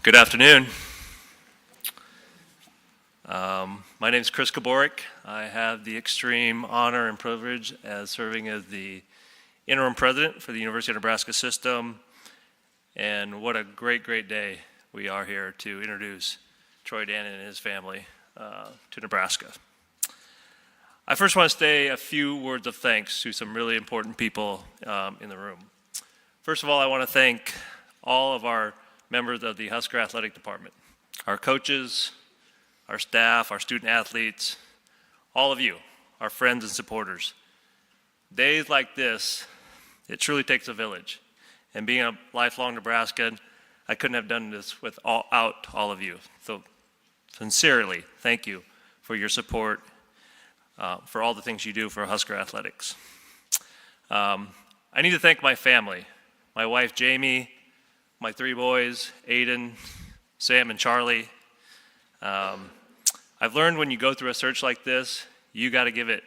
Good afternoon. My name is Chris Kabourek. I have the extreme honor and privilege as serving as the interim president for the University of Nebraska system. And what a great, great day we are here to introduce Troy Dannen and his family to Nebraska. I first want to say a few words of thanks to some really important people in the room. First of all, I want to thank all of our members of the Husker Athletic Department, our coaches, our staff, our student athletes, all of you, our friends and supporters. Days like this, it truly takes a village. And being a lifelong Nebraskan, I couldn't have done this without all of you. So sincerely, thank you for your support, for all the things you do for Husker Athletics. I need to thank my family, my wife Jamie, my three boys, Aiden, Sam, and Charlie. I've learned when you go through a search like this, you got to give it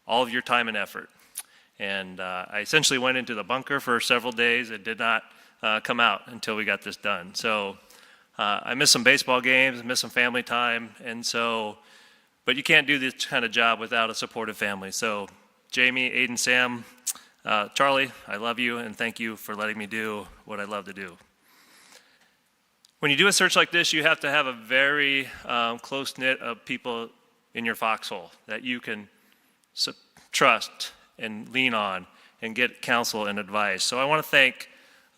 all of your time and effort. And I essentially went into the bunker for several days and did not come out until we got this done. So I missed some baseball games, missed some family time, but you can't do this kind of job without a supportive family. So Jamie, Aiden, Sam, Charlie, I love you and thank you for letting me do what I love to do. When you do a search like this, you have to have a very close-knit of people in your foxhole that you can trust and lean on and get counsel and advice. So I want to thank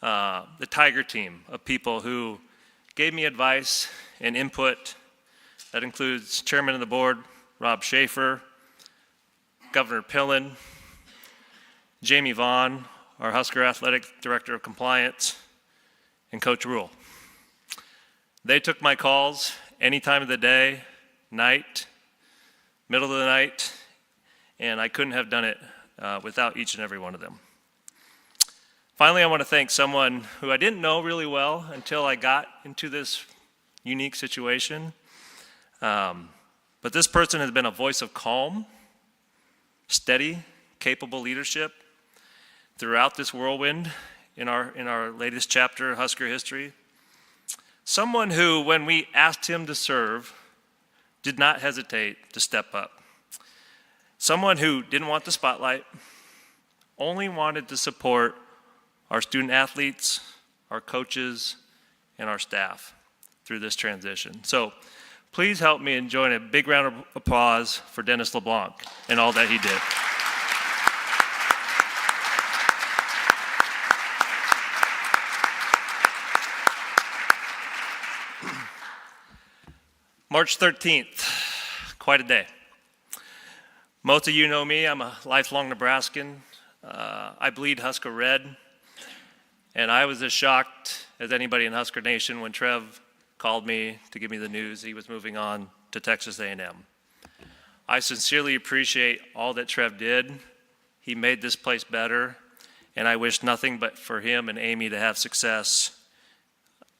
the Tiger team of people who gave me advice and input. That includes Chairman of the Board, Rob Schaefer, Governor Pillen, Jamie Vaughn, our Husker Athletic Director of Compliance, and Coach Rule. They took my calls any time of the day, night, middle of the night, and I couldn't have done it without each and every one of them. Finally, I want to thank someone who I didn't know really well until I got into this unique situation. But this person has been a voice of calm, steady, capable leadership throughout this whirlwind in our latest chapter of Husker history. Someone who, when we asked him to serve, did not hesitate to step up. Someone who didn't want the spotlight, only wanted to support our student athletes, our coaches, and our staff through this transition. So please help me in joining a big round of applause for Dennis LeBlanc and all that he did. March 13th, quite a day. Most of you know me, I'm a lifelong Nebraskan. I bleed Husker red, and I was as shocked as anybody in Husker Nation when Trev called me to give me the news he was moving on to Texas A&M. I sincerely appreciate all that Trev did. He made this place better, and I wish nothing but for him and Amy to have success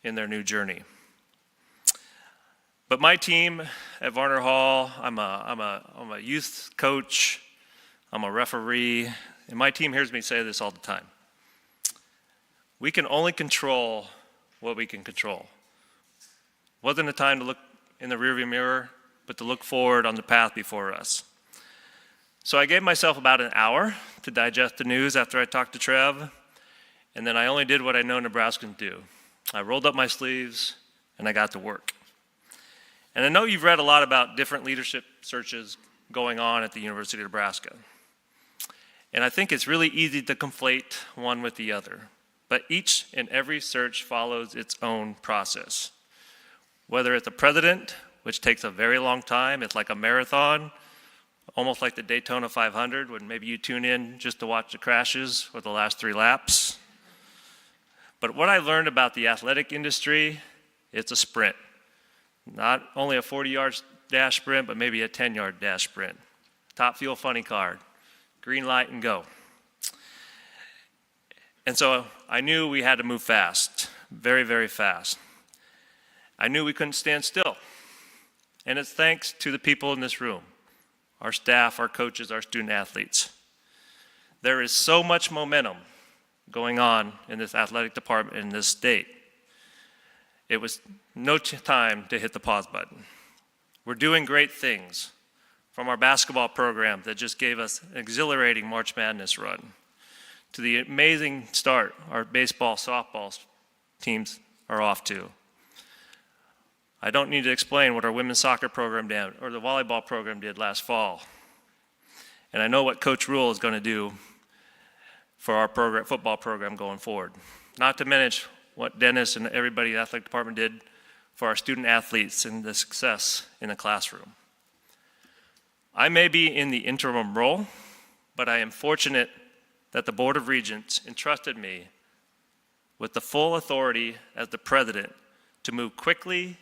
in their new journey. But my team at Varner Hall, I'm a youth coach, I'm a referee, and my team hears me say this all the time. We can only control what we can control. Wasn't a time to look in the rearview mirror, but to look forward on the path before us. So I gave myself about an hour to digest the news after I talked to Trev, and then I only did what I know Nebraskans do. I rolled up my sleeves and I got to work. And I know you've read a lot about different leadership searches going on at the University of Nebraska. And I think it's really easy to conflate one with the other. But each and every search follows its own process. Whether it's a president, which takes a very long time, it's like a marathon, almost like the Daytona 500, when maybe you tune in just to watch the crashes or the last 3 laps. But what I learned about the athletic industry, it's a sprint. Not only a 40-yard dash sprint, but maybe a 10-yard dash sprint. Top fuel funny card, green light and go. And so I knew we had to move fast, very, very fast. I knew we couldn't stand still. And it's thanks to the people in this room, our staff, our coaches, our student athletes. There is so much momentum going on in this athletic department in this state. it was no time to hit the pause button. We're doing great things, from our basketball program that just gave us an exhilarating March Madness run, to the amazing start our baseball, softball teams are off to. I don't need to explain what our women's soccer program did or the volleyball program did last fall. And I know what Coach Rule is going to do for our football program going forward. Not to mention what Dennis and everybody in the athletic department did for our student athletes and the success in the classroom. I may be in the interim role, but I am fortunate that the Board of Regents entrusted me with the full authority as the president to move quickly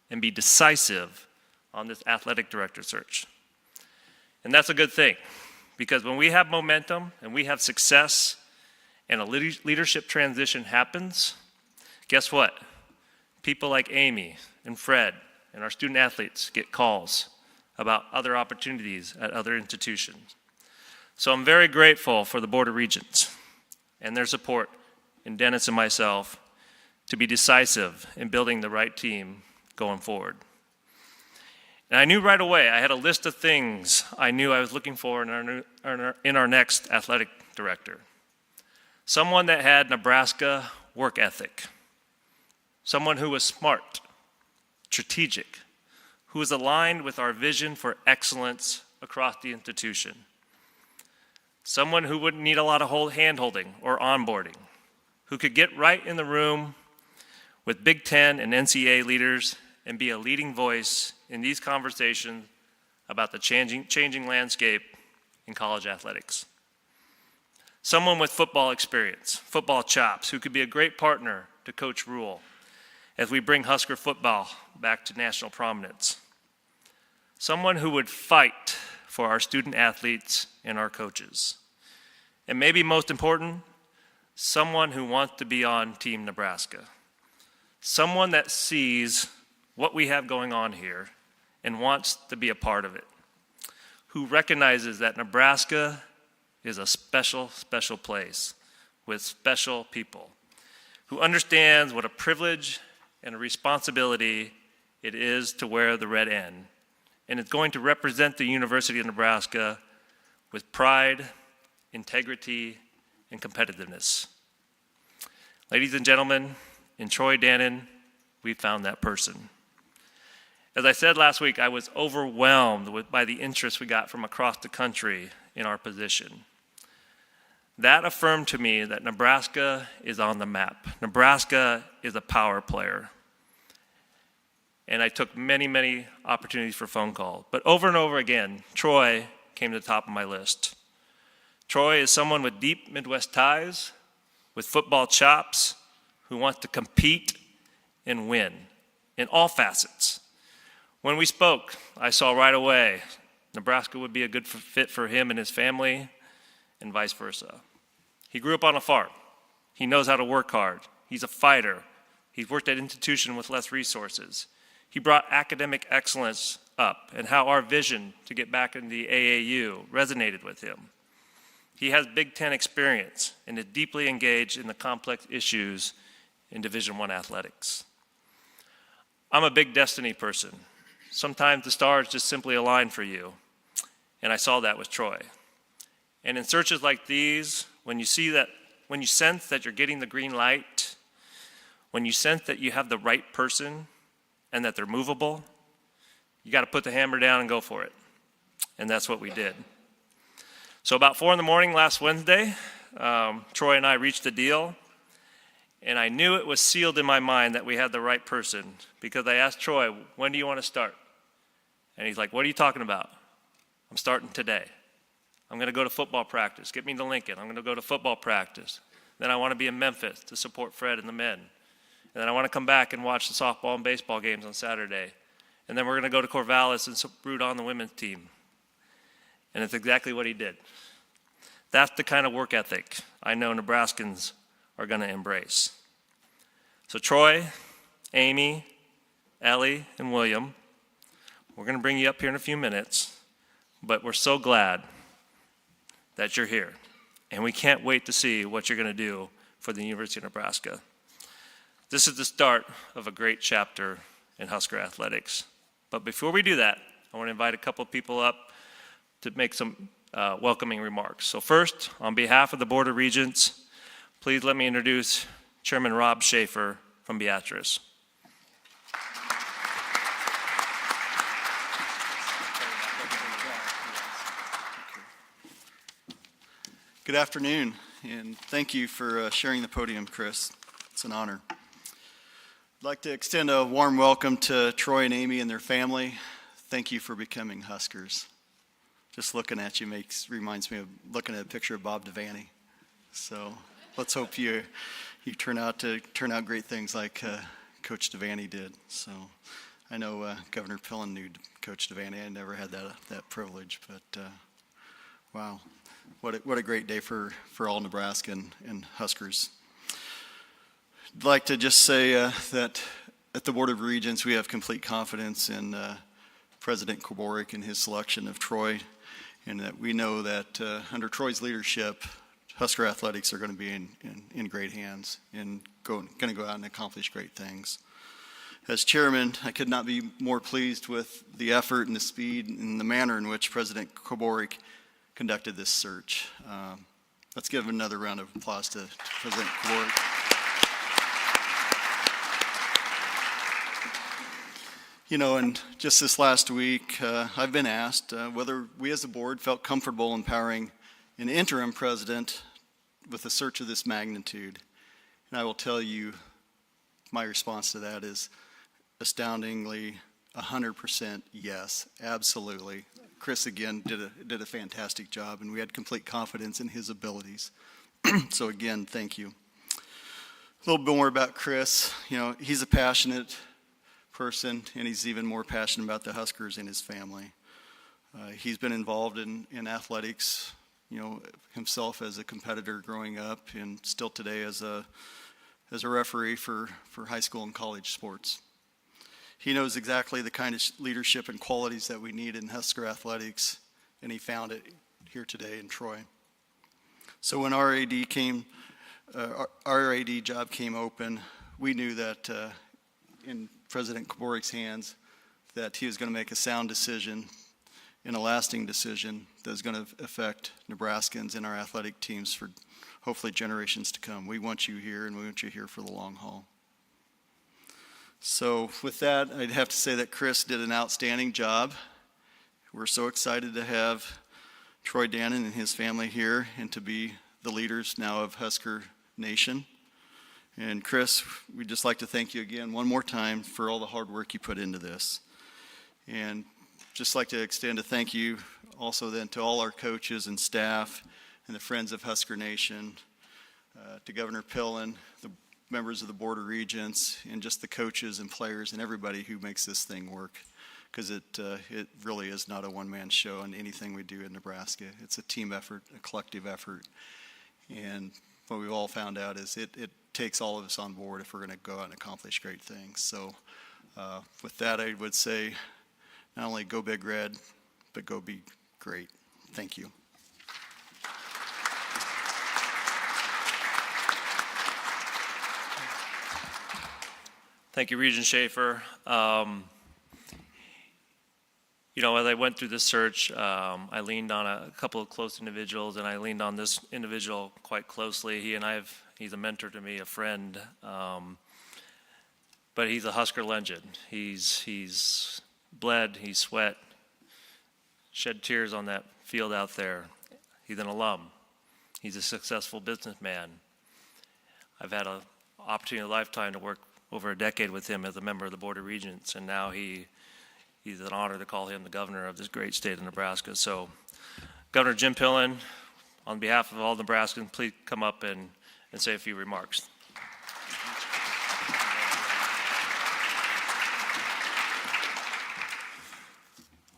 and be decisive on this athletic director search. And that's a good thing, because when we have momentum and we have success and a leadership transition happens, guess what? People like Amy and Fred and our student athletes get calls about other opportunities at other institutions. So I'm very grateful for the Board of Regents and their support in Dennis and myself to be decisive in building the right team going forward. And I knew right away, I had a list of things I knew I was looking for in our next athletic director. Someone that had Nebraska work ethic. Someone who was smart, strategic, who was aligned with our vision for excellence across the institution. Someone who wouldn't need a lot of hand-holding or onboarding, who could get right in the room with Big Ten and NCAA leaders and be a leading voice in these conversations about the changing landscape in college athletics. Someone with football experience, football chops, who could be a great partner to Coach Rule as we bring Husker football back to national prominence. Someone who would fight for our student athletes and our coaches. And maybe most important, someone who wants to be on Team Nebraska. Someone that sees what we have going on here and wants to be a part of it. Who recognizes that Nebraska is a special, special place with special people. Who understands what a privilege and a responsibility it is to wear the red N. And it's going to represent the University of Nebraska with pride, integrity, and competitiveness. Ladies and gentlemen, in Troy Dannen, we found that person. As I said last week, I was overwhelmed by the interest we got from across the country in our position. That affirmed to me that Nebraska is on the map. Nebraska is a power player. And I took many, many opportunities for phone calls. But over and over again, Troy came to the top of my list. Troy is someone with deep Midwest ties, with football chops, who wants to compete and win in all facets. When we spoke, I saw right away Nebraska would be a good fit for him and his family, and vice versa. He grew up on a farm. He knows how to work hard. He's a fighter. He's worked at institutions with less resources. He brought academic excellence up and how our vision to get back in the AAU resonated with him. He has Big Ten experience and is deeply engaged in the complex issues in Division I athletics. I'm a big destiny person. Sometimes the stars just simply align for you, and I saw that with Troy. And in searches like these, when you sense that you're getting the green light, when you sense that you have the right person and that they're movable, you got to put the hammer down and go for it. And that's what we did. So about 4 a.m. last Wednesday, Troy and I reached a deal, and I knew it was sealed in my mind that we had the right person, because I asked Troy, when do you want to start? And he's like, what are you talking about? I'm starting today. I'm going to go to football practice. Get me to Lincoln. I'm going to go to football practice. Then I want to be in Memphis to support Fred and the men. And then I want to come back and watch the softball and baseball games on Saturday. And then we're going to go to Corvallis and root on the women's team. And it's exactly what he did. That's the kind of work ethic I know Nebraskans are going to embrace. So Troy, Amy, Ellie, and William, we're going to bring you up here in a few minutes, but we're so glad that you're here. And we can't wait to see what you're going to do for the University of Nebraska. This is the start of a great chapter in Husker athletics. But before we do that, I want to invite a couple of people up to make some welcoming remarks. So first, on behalf of the Board of Regents, please let me introduce Chairman Rob Schaefer from Beatrice. Good afternoon, and thank you for sharing the podium, Chris. It's an honor. I'd like to extend a warm welcome to Troy and Amy and their family. Thank you for becoming Huskers. Just looking at you reminds me of looking at a picture of Bob Devaney. So let's hope you turn out great things like Coach Devaney did. So I know Governor Pillen knew Coach Devaney. I never had that privilege, but wow, what a great day for all Nebraska and Huskers. I'd like to just say that at the Board of Regents, we have complete confidence in President Kabourek and his selection of Troy, and that we know that under Troy's leadership, Husker athletics are going to be in great hands and going to go out and accomplish great things. As chairman, I could not be more pleased with the effort and the speed and the manner in which President Kabourek conducted this search. Let's give another round of applause to President Kabourek. You know, and just this last week, I've been asked whether we as a board felt comfortable empowering an interim president with a search of this magnitude. And I will tell you, my response to that is astoundingly 100% yes, absolutely. Chris, again, did a fantastic job, and we had complete confidence in his abilities. So again, thank you. A little bit more about Chris. You know, he's a passionate person, and he's even more passionate about the Huskers and his family. He's been involved in athletics, you know, himself as a competitor growing up, and still today as a referee for high school and college sports. He knows exactly the kind of leadership and qualities that we need in Husker athletics, and he found it here today in Troy. So when our AD job came open, we knew that in President Kabourek's hands, that he was going to make a sound decision and a lasting decision that is going to affect Nebraskans and our athletic teams for hopefully generations to come. We want you here, and we want you here for the long haul. So with that, I'd have to say that Chris did an outstanding job. We're so excited to have Troy Dannen and his family here and to be the leaders now of Husker Nation. And Chris, we'd just like to thank you again one more time for all the hard work you put into this. And just like to extend a thank you also then to all our coaches and staff and the friends of Husker Nation, to Governor Pillen, the members of the Board of Regents, and just the coaches and players and everybody who makes this thing work. Because it really is not a one-man show in anything we do in Nebraska. It's a team effort, a collective effort. And what we've all found out is it takes all of us on board if we're going to go out and accomplish great things. So with that, I would say not only go Big Red, but go be great. Thank you. Thank you, Regent Schaefer. You know, as I went through this search, I leaned on a couple of close individuals, and I leaned on this individual quite closely. He's a mentor to me, a friend, but he's a Husker legend. He's bled, he's sweat, shed tears on that field out there. He's an alum. He's a successful businessman. I've had an opportunity of a lifetime to work over a decade with him as a member of the Board of Regents, and now he's an honor to call him the governor of this great state of Nebraska. So, Governor Jim Pillen, on behalf of all Nebraskans, please come up and say a few remarks.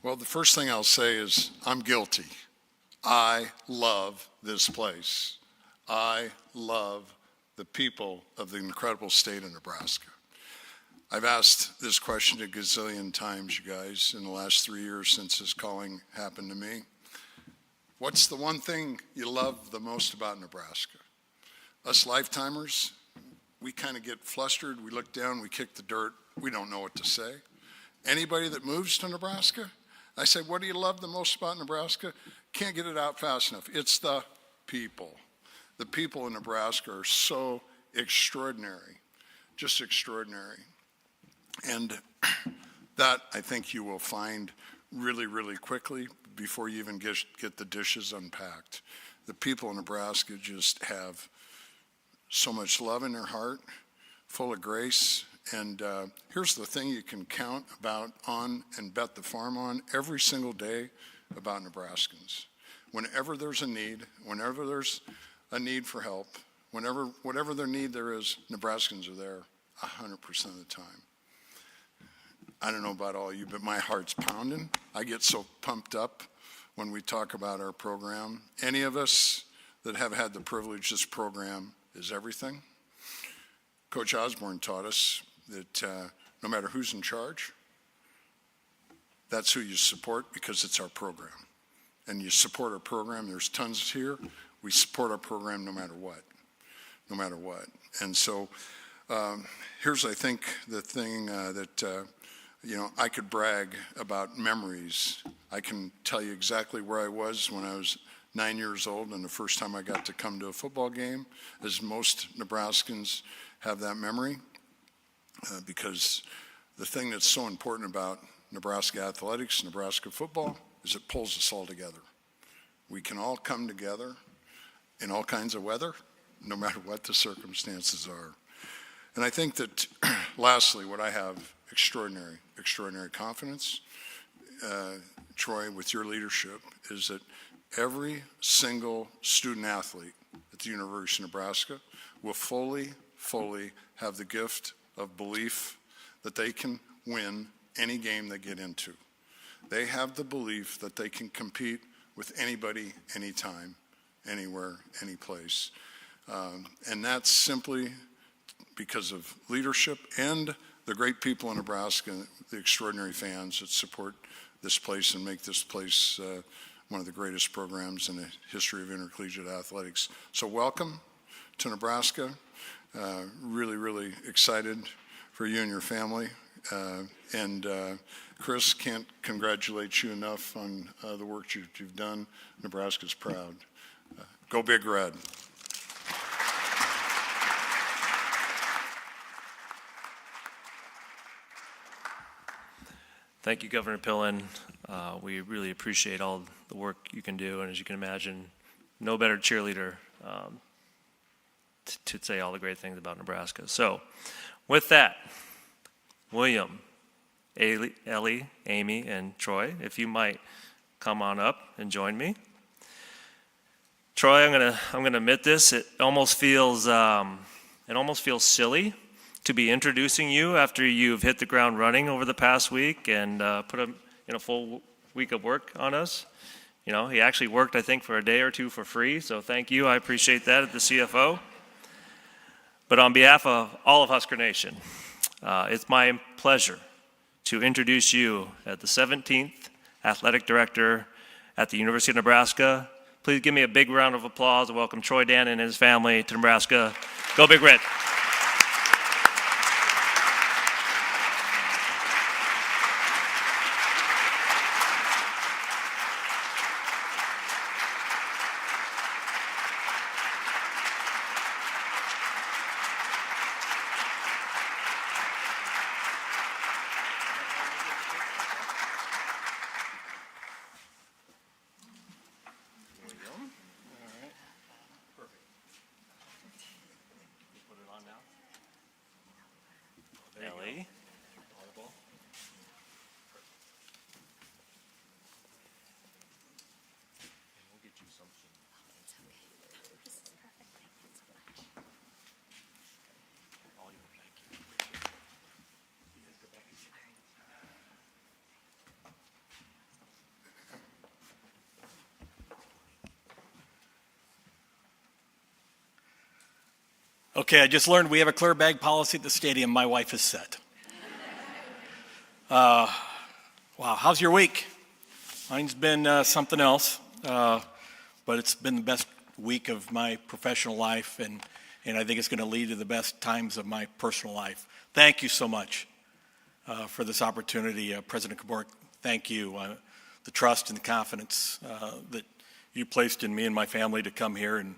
Well, the first thing I'll say is I'm guilty. I love this place. I love the people of the incredible state of Nebraska. I've asked this question a gazillion times, you guys, in the last 3 years since this calling happened to me. What's the one thing you love the most about Nebraska? Us lifetimers, we kind of get flustered. We look down, we kick the dirt. We don't know what to say. Anybody that moves to Nebraska, I say, what do you love the most about Nebraska? Can't get it out fast enough. It's the people. The people in Nebraska are so extraordinary, just extraordinary. And that I think you will find really, really quickly before you even get the dishes unpacked. The people in Nebraska just have so much love in their heart, full of grace. And here's the thing you can count on and bet the farm on every single day about Nebraskans. Whenever there's a need, whenever there's a need for help, whatever their need there is, Nebraskans are there 100% of the time. I don't know about all of you, but my heart's pounding. I get so pumped up when we talk about our program. Any of us that have had the privilege, this program is everything. Coach Osborne taught us that no matter who's in charge, that's who you support because it's our program. And you support our program. There's tons here. We support our program no matter what, no matter what. And so here's, I think, the thing that, I could brag about memories. I can tell you exactly where I was when I was 9 years old and the first time I got to come to a football game, as most Nebraskans have that memory, because the thing that's so important about Nebraska athletics, Nebraska football, is it pulls us all together. We can all come together in all kinds of weather, no matter what the circumstances are. And I think that, lastly, what I have extraordinary confidence, Troy, with your leadership, is that every single student athlete at the University of Nebraska will fully have the gift of belief that they can win any game they get into. They have the belief that they can compete with anybody, anytime, anywhere, any place. And that's simply because of leadership and the great people in Nebraska, the extraordinary fans that support this place and make this place one of the greatest programs in the history of intercollegiate athletics. So welcome to Nebraska. Really excited for you and your family. And Chris, can't congratulate you enough on the work you've done. Nebraska's proud. Go Big Red. Thank you, Governor Pillen. We really appreciate all the work you can do, and as you can imagine, no better cheerleader to say all the great things about Nebraska. So, with that, William, Ellie, Amy, and Troy, if you might come on up and join me. Troy, I'm gonna admit this. It almost feels silly to be introducing you after you've hit the ground running over the past week and put a full week of work on us. He actually worked, I think, for a day or two for free, so thank you. I appreciate that at the CFO. But on behalf of all of Husker Nation, it's my pleasure to introduce you as the 17th Athletic Director at the University of Nebraska. Please give me a big round of applause and welcome Troy Dannen and his family to Nebraska. Go Big Red. Ellie. We'll get you something. It's okay. This is perfect. Thank you so much. All yours. Thank you. Okay, I just learned we have a clear bag policy at the stadium. My wife is set. Wow, how's your week? Mine's been something else, but it's been the best week of my professional life, and and I think it's going to lead to the best times of my personal life. Thank you so much for this opportunity. President Kabourek, thank you. The trust and the confidence that you placed in me and my family to come here, and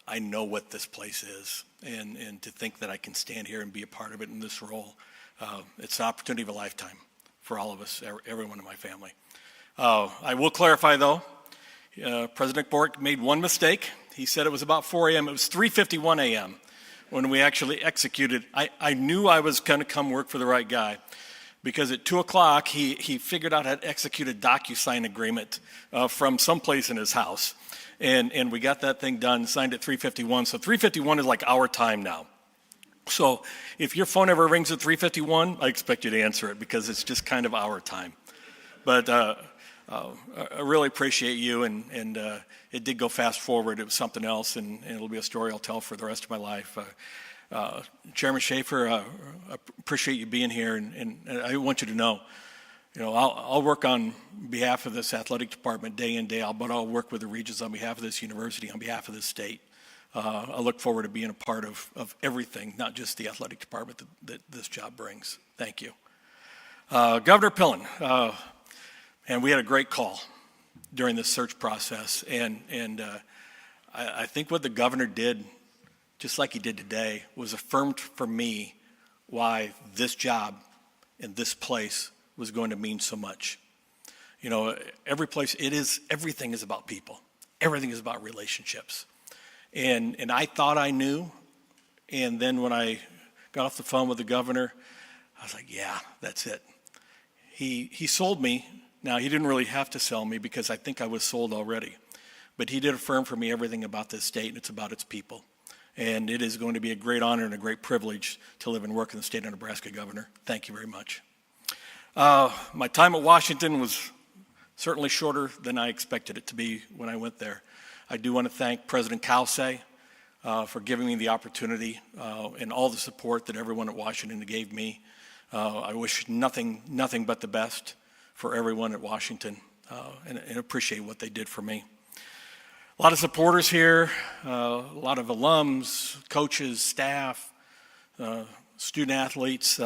I know what this place is, and to think that I can stand here and be a part of it in this role, it's an opportunity of a lifetime for all of us, everyone in my family. I will clarify, though, President Kabourek made one mistake. He said it was about 4 a.m. It was 3:51 a.m. when we actually executed. I knew I was going to come work for the right guy, because at 2 o'clock, he figured out how to execute a DocuSign agreement from someplace in his house. And we got that thing done, signed at 3:51. So 3:51 is like our time now. So if your phone ever rings at 3:51, I expect you to answer it, because it's just kind of our time. But I really appreciate you, and it did go fast forward. It was something else, and it'll be a story I'll tell for the rest of my life. Chairman Schaefer, I appreciate you being here, and I want you to know, I'll work on behalf of this athletic department day in, day out, but I'll work with the Regents on behalf of this university, on behalf of this state. I look forward to being a part of everything, not just the athletic department that this job brings. Thank you. Governor Pillen, and we had a great call during this search process, and I think what the governor did, just like he did today, was affirmed for me why this job and this place was going to mean so much. Every place, everything is about people. Everything is about relationships. And I thought I knew, and then when I got off the phone with the governor, I was like, yeah, that's it. He sold me. Now, he didn't really have to sell me, because I think I was sold already. But he did affirm for me everything about this state, and it's about its people. And it is going to be a great honor and a great privilege to live and work in the state of Nebraska, Governor. Thank you very much. My time at Washington was certainly shorter than I expected it to be when I went there. I do want to thank President Kabourek for giving me the opportunity and all the support that everyone at Washington gave me. I wish nothing but the best for everyone at Washington, and appreciate what they did for me. A lot of supporters here, a lot of alums, coaches, staff, student athletes.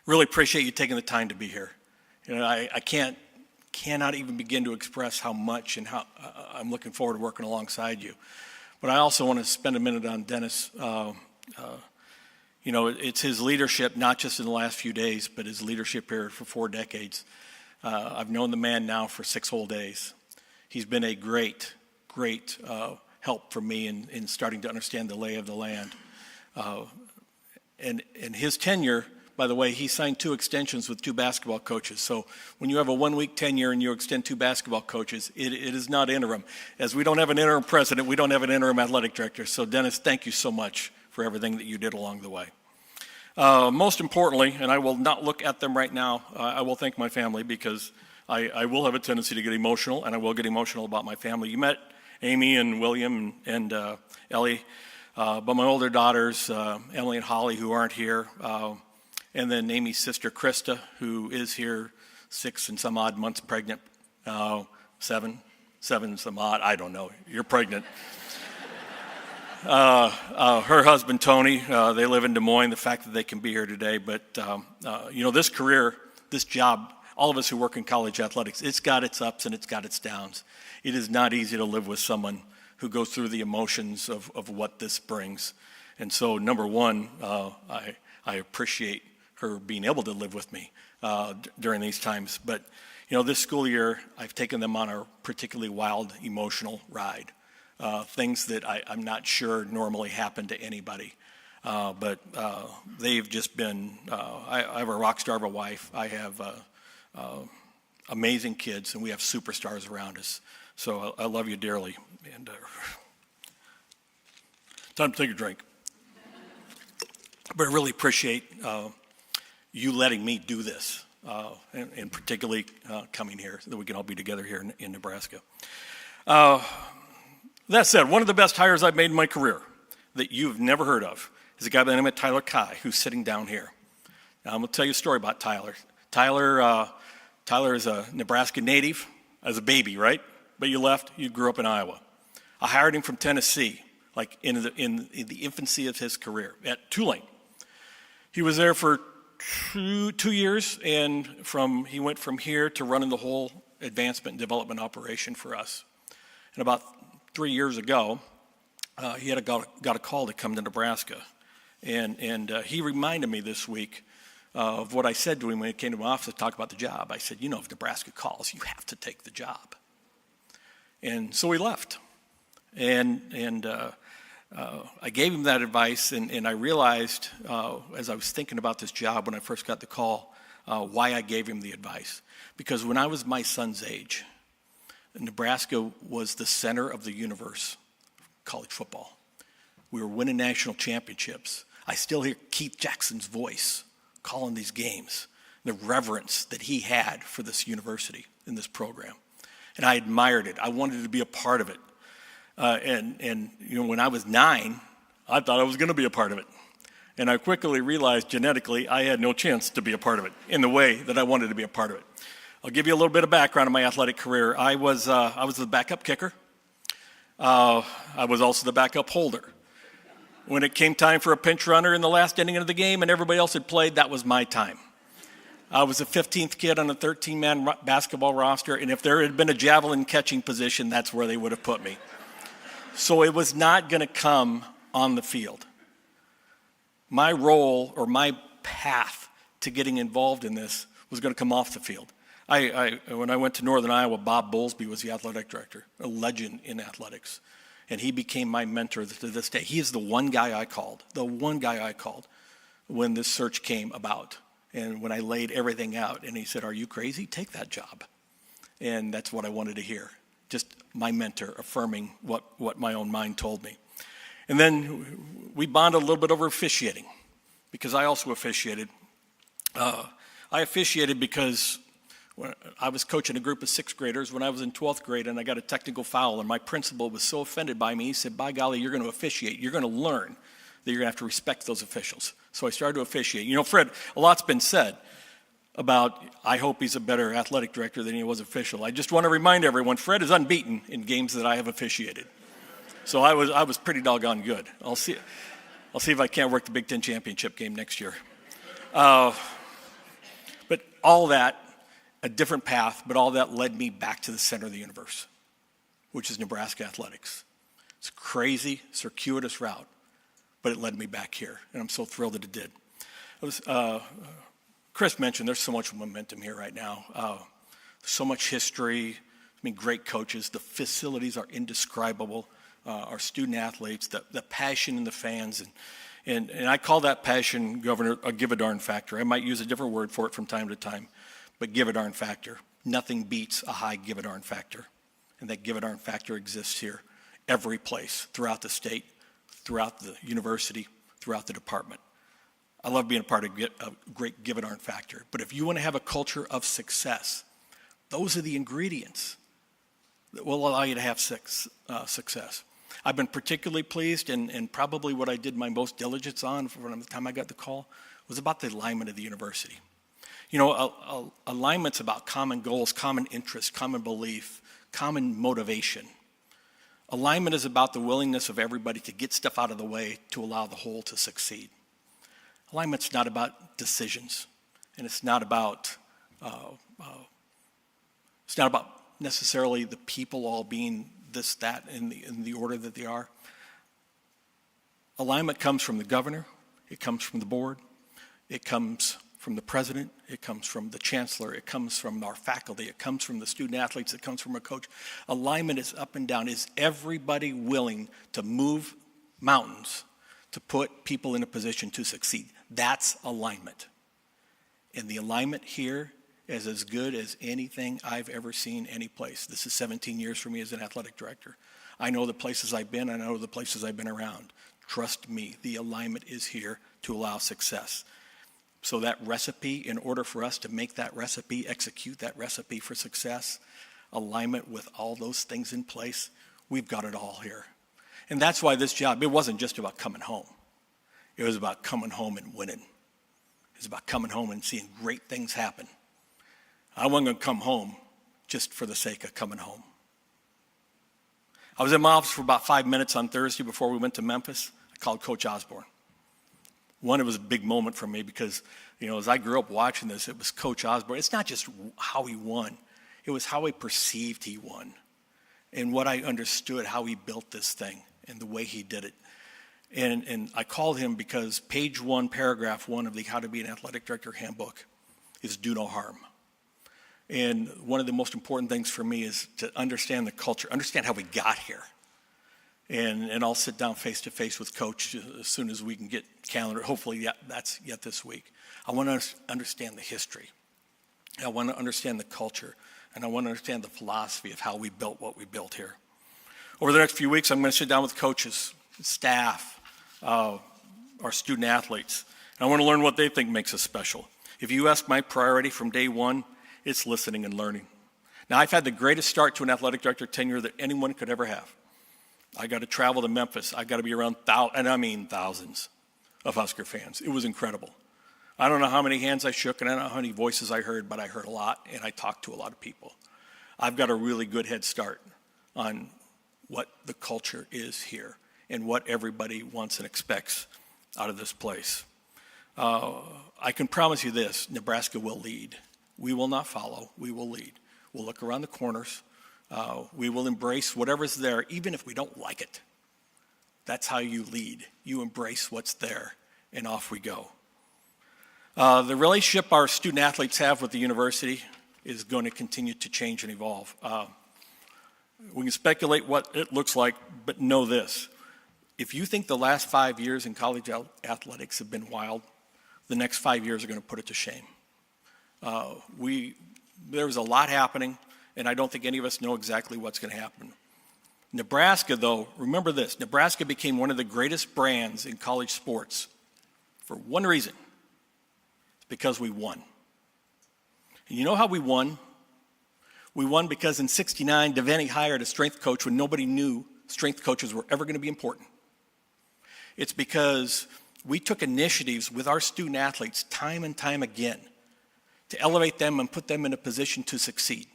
Really appreciate you taking the time to be here. I cannot even begin to express how much and how I'm looking forward to working alongside you. But I also want to spend a minute on Dennis. It's his leadership, not just in the last few days, but his leadership here for 4 decades. I've known the man now for 6 whole days. He's been a great help for me in starting to understand the lay of the land. And his tenure, by the way, he signed 2 extensions with 2 basketball coaches. So when you have a 1-week tenure and you extend 2 basketball coaches, it is not interim. As we don't have an interim president, we don't have an interim athletic director. So Dennis, thank you so much for everything that you did along the way. Most importantly, and I will not look at them right now, I will thank my family, because I will have a tendency to get emotional, and I will get emotional about my family. You met Amy and William and Ellie, but my older daughters, Emily and Holly, who aren't here, and then Amy's sister, Krista, who is here, 6 and some odd months pregnant, 7 and some odd, I don't know, you're pregnant. Her husband, Tony, they live in Des Moines, the fact that they can be here today. But, this career, this job, all of us who work in college athletics, it's got its ups and it's got its downs. It is not easy to live with someone who goes through the emotions of what this brings. And so, number one, I appreciate her being able to live with me during these times. But, this school year, I've taken them on a particularly wild, emotional ride. Things that I'm not sure normally happen to anybody. But they've just been, I have a rock star of a wife. I have amazing kids, and we have superstars around us. So I love you dearly. And time to take a drink. But I really appreciate you letting me do this, and particularly coming here so that we can all be together here in Nebraska. That said, one of the best hires I've made in my career that you've never heard of is a guy by the name of Tyler Kai, who's sitting down here. Now, I'm going to tell you a story about Tyler. Tyler is a Nebraska native as a baby, right? But you grew up in Iowa. I hired him from Tennessee, like in the infancy of his career at Tulane. He was there for two years, and he went from here to running the whole advancement and development operation for us. And about 3 years ago, he had got a call to come to Nebraska. And he reminded me this week of what I said to him when he came to my office to talk about the job. I said, if Nebraska calls, you have to take the job. And so he left. And I gave him that advice, and I realized as I was thinking about this job when I first got the call, why I gave him the advice. Because when I was my son's age, Nebraska was the center of the universe, college football. We were winning national championships. I still hear Keith Jackson's voice calling these games, the reverence that he had for this university and this program. And I admired it. I wanted to be a part of it. And when I was 9, I thought I was going to be a part of it. And I quickly realized genetically I had no chance to be a part of it in the way that I wanted to be a part of it. I'll give you a little bit of background on my athletic career. I was the backup kicker. I was also the backup holder. When it came time for a pinch runner in the last inning of the game and everybody else had played, that was my time. I was the 15th kid on a 13-man basketball roster, and if there had been a javelin catching position, that's where they would have put me. So it was not going to come on the field. My role or my path to getting involved in this was going to come off the field. When I went to Northern Iowa, Bob Bowlesby was the athletic director, a legend in athletics. And he became my mentor to this day. He is the one guy I called when this search came about. And when I laid everything out, and he said, "Are you crazy? Take that job." And that's what I wanted to hear. Just my mentor affirming what my own mind told me. And then we bonded a little bit over officiating, because I also officiated. I officiated because when I was coaching a group of 6th graders when I was in 12th grade, and I got a technical foul, and my principal was so offended by me, he said, "By golly, you're going to officiate. You're going to learn that you're going to have to respect those officials." So I started to officiate. Fred, a lot's been said about, I hope he's a better athletic director than he was official. I just want to remind everyone, Fred is unbeaten in games that I have officiated. So I was pretty doggone good. I'll see if I can't work the Big Ten championship game next year. But all that, a different path, but all that led me back to the center of the universe, which is Nebraska athletics. It's a crazy, circuitous route, but it led me back here, and I'm so thrilled that it did. Chris mentioned there's so much momentum here right now. So much history, great coaches. The facilities are indescribable. Our student athletes, the passion in the fans, and I call that passion, Governor, a give a darn factor. I might use a different word for it from time to time, but give a darn factor. Nothing beats a high give a darn factor, and that give a darn factor exists here, every place, throughout the state, throughout the university, throughout the department. I love being a part of a great give a darn factor, but if you want to have a culture of success, those are the ingredients that will allow you to have success. I've been particularly pleased, and probably what I did my most diligence on from the time I got the call was about the alignment of the university. Alignment's about common goals, common interests, common belief, common motivation. Alignment is about the willingness of everybody to get stuff out of the way to allow the whole to succeed. Alignment's not about decisions, and it's not about necessarily the people all being this, that, in the order that they are. Alignment comes from the governor, it comes from the board, it comes from the president, it comes from the chancellor, it comes from our faculty, it comes from the student athletes, it comes from a coach. Alignment is up and down. Is everybody willing to move mountains to put people in a position to succeed? That's alignment. And the alignment here is as good as anything I've ever seen any place. This is 17 years for me as an athletic director. I know the places I've been, I know the places I've been around. Trust me, the alignment is here to allow success. So that recipe, in order for us to make that recipe, execute that recipe for success, alignment with all those things in place, we've got it all here. And that's why this job, it wasn't just about coming home. It was about coming home and winning. It was about coming home and seeing great things happen. I wasn't going to come home just for the sake of coming home. I was in my office for about 5 minutes on Thursday before we went to Memphis. I called Coach Osborne. One, it was a big moment for me because, as I grew up watching this, it was Coach Osborne. It's not just how he won. It was how he perceived he won and what I understood, how he built this thing and the way he did it. And I called him because page 1, paragraph 1 of the How to Be an Athletic Director handbook is do no harm. And one of the most important things for me is to understand the culture, understand how we got here. And I'll sit down face to face with Coach as soon as we can get calendar. Hopefully that's yet this week. I want to understand the history. I want to understand the culture. And I want to understand the philosophy of how we built what we built here. Over the next few weeks, I'm going to sit down with coaches, staff, our student athletes. And I want to learn what they think makes us special. If you ask my priority from day one, it's listening and learning. Now, I've had the greatest start to an athletic director tenure that anyone could ever have. I got to travel to Memphis. I got to be around thousands of Husker fans. It was incredible. I don't know how many hands I shook and I don't know how many voices I heard, but I heard a lot and I talked to a lot of people. I've got a really good head start on what the culture is here and what everybody wants and expects out of this place. I can promise you this, Nebraska will lead. We will not follow, we will lead. We'll look around the corners. We will embrace whatever's there, even if we don't like it. That's how you lead. You embrace what's there, and off we go. The relationship our student athletes have with the university is going to continue to change and evolve. We can speculate what it looks like, but know this. If you think the last 5 years in college athletics have been wild, the next 5 years are going to put it to shame. There's a lot happening, and I don't think any of us know exactly what's going to happen. Nebraska, though, remember this, Nebraska became one of the greatest brands in college sports for one reason. It's because we won. And you know how we won? We won because in '69, Dannen hired a strength coach when nobody knew strength coaches were ever going to be important. It's because we took initiatives with our student athletes time and time again to elevate them and put them in a position to succeed.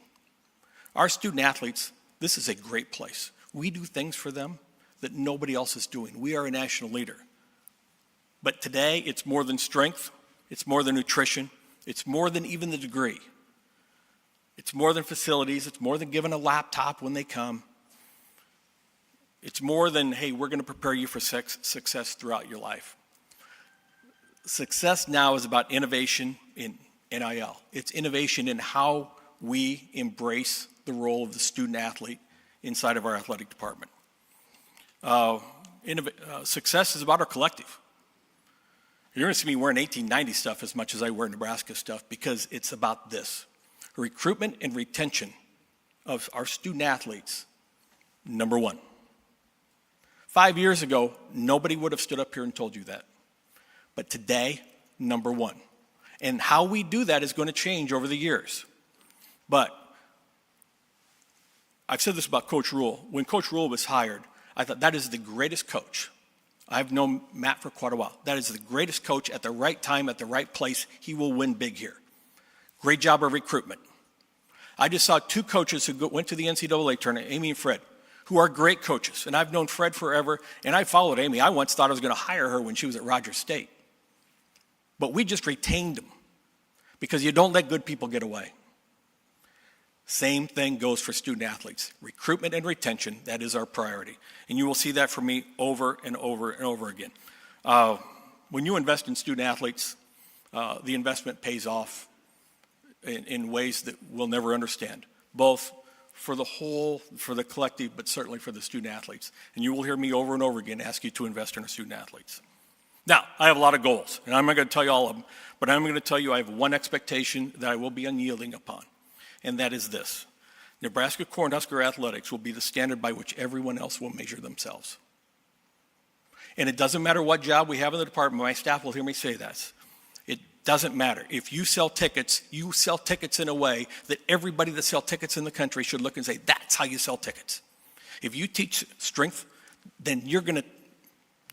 Our student athletes, this is a great place. We do things for them that nobody else is doing. We are a national leader. But today, it's more than strength. It's more than nutrition. It's more than even the degree. It's more than facilities. It's more than giving a laptop when they come. It's more than, hey, we're going to prepare you for success throughout your life. Success now is about innovation in NIL. It's innovation in how we embrace the role of the student athlete inside of our athletic department. Success is about our collective. You're going to see me wearing 1890 stuff as much as I wear Nebraska stuff because it's about this. Recruitment and retention of our student athletes, number one. 5 years ago, nobody would have stood up here and told you that. But today, number one. And how we do that is going to change over the years. But I've said this about Coach Rule. When Coach Rule was hired, I thought that is the greatest coach. I've known Matt for quite a while. That is the greatest coach at the right time, at the right place. He will win big here. Great job of recruitment. I just saw two coaches who went to the NCAA tournament, Amy and Fred, who are great coaches. And I've known Fred forever, and I followed Amy. I once thought I was going to hire her when she was at Rogers State. But we just retained them because you don't let good people get away. Same thing goes for student athletes. Recruitment and retention, that is our priority. And you will see that from me over and over and over again. When you invest in student athletes, the investment pays off in ways that we'll never understand, both for the whole, for the collective, but certainly for the student athletes. And you will hear me over and over again ask you to invest in our student athletes. Now, I have a lot of goals, and I'm not going to tell you all of them, but I'm going to tell you I have one expectation that I will be unyielding upon, and that is this. Nebraska Cornhusker athletics will be the standard by which everyone else will measure themselves. And it doesn't matter what job we have in the department. My staff will hear me say this. It doesn't matter. If you sell tickets in a way that everybody that sells tickets in the country should look and say, that's how you sell tickets. If you teach strength, then you're going to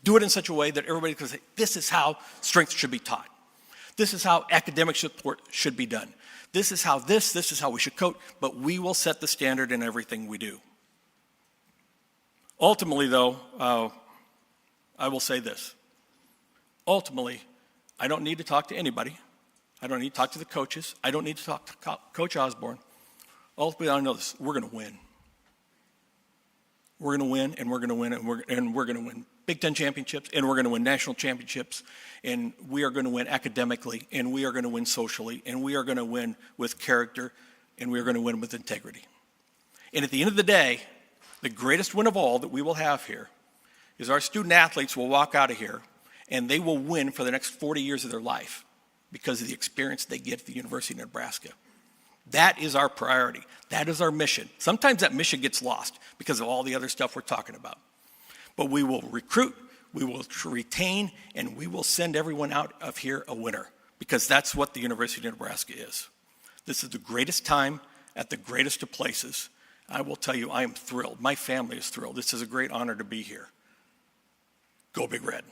do it in such a way that everybody can say, this is how strength should be taught. This is how academic support should be done. This is how we should coach, but we will set the standard in everything we do. Ultimately, though, I will say this. Ultimately, I don't need to talk to anybody. I don't need to talk to the coaches. I don't need to talk to Coach Osborne. Ultimately, I know this. We're going to win. We're going to win, and we're going to win, and we're going to win Big Ten championships, and we're going to win national championships, and we are going to win academically, and we are going to win socially, and we are going to win with character, and we are going to win with integrity. And at the end of the day, the greatest win of all that we will have here is our student athletes will walk out of here, and they will win for the next 40 years of their life because of the experience they get at the University of Nebraska. That is our priority. That is our mission. Sometimes that mission gets lost because of all the other stuff we're talking about. But we will recruit, we will retain, and we will send everyone out of here a winner because that's what the University of Nebraska is. This is the greatest time at the greatest of places. I will tell you, I am thrilled. My family is thrilled. This is a great honor to be here. Go Big Red.